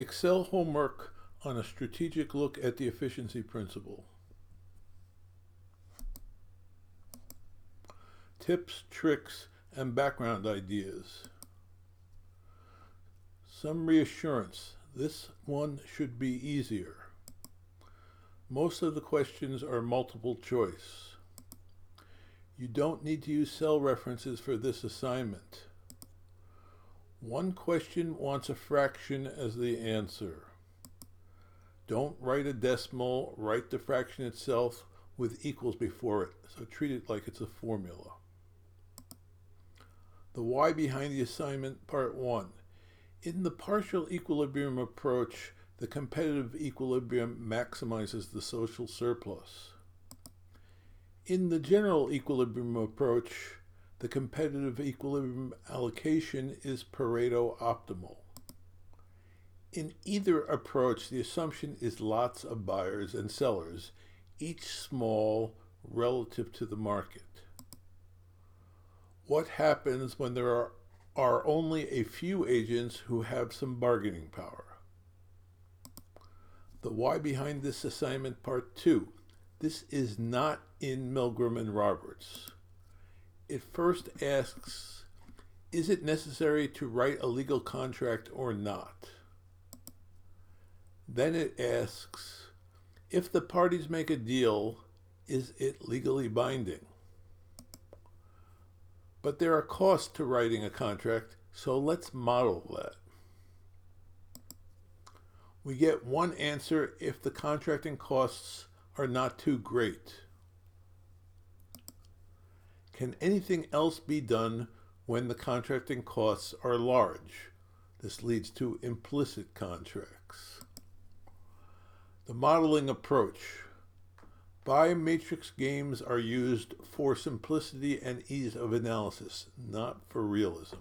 Excel homework on a strategic look at the efficiency principle. Tips, tricks, and background ideas. Some reassurance. This one should be easier. Most of the questions are multiple choice. You don't need to use cell references for this assignment. One question wants a fraction as the answer. Don't write a decimal, write the fraction itself with equals before it, so treat it like it's a formula. The why behind the assignment, part 1. In the partial equilibrium approach, the competitive equilibrium maximizes the social surplus. In the general equilibrium approach, the competitive equilibrium allocation is Pareto optimal. In either approach, the assumption is lots of buyers and sellers, each small relative to the market. What happens when there are only a few agents who have some bargaining power? The why behind this assignment, part 2. This is not in Milgram and Roberts. It first asks, is it necessary to write a legal contract or not? Then it asks, if the parties make a deal, is it legally binding? But there are costs to writing a contract, so let's model that. We get one answer if the contracting costs are not too great. Can anything else be done when the contracting costs are large? This leads to implicit contracts. The modeling approach. Biomatrix games are used for simplicity and ease of analysis, not for realism.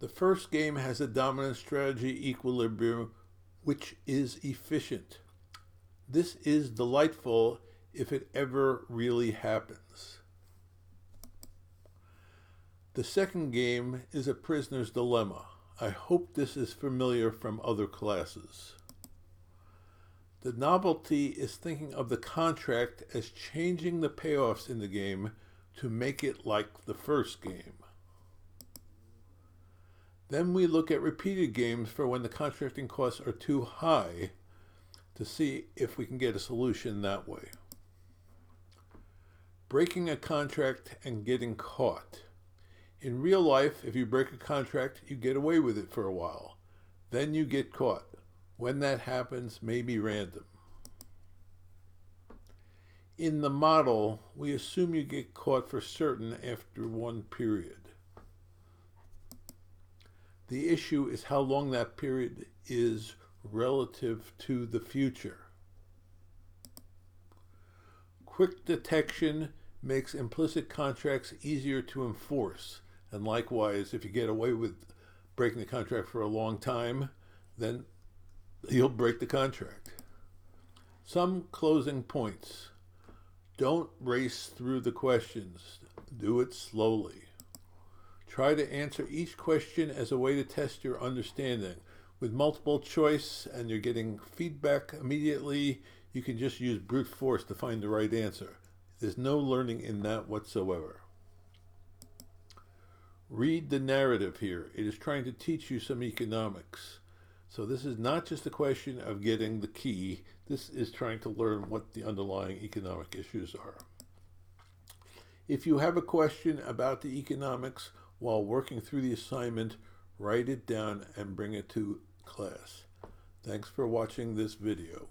The first game has a dominant strategy equilibrium, which is efficient. This is delightful if it ever really happens. The second game is a prisoner's dilemma. I hope this is familiar from other classes. The novelty is thinking of the contract as changing the payoffs in the game to make it like the first game. Then we look at repeated games for when the contracting costs are too high to see if we can get a solution that way. Breaking a contract and getting caught. In real life, if you break a contract, you get away with it for a while. Then you get caught. When that happens may be random. In the model, we assume you get caught for certain after one period. The issue is how long that period is relative to the future. Quick detection makes implicit contracts easier to enforce, and likewise, if you get away with breaking the contract for a long time, then you'll break the contract. Some closing points. Don't race through the questions. Do it slowly. Try to answer each question as a way to test your understanding. With multiple choice and you're getting feedback immediately, you can just use brute force to find the right answer. There's no learning in that whatsoever. Read the narrative here. It is trying to teach you some economics. So this is not just a question of getting the key. This is trying to learn what the underlying economic issues are. If you have a question about the economics while working through the assignment, write it down and bring it to class. Thanks for watching this video.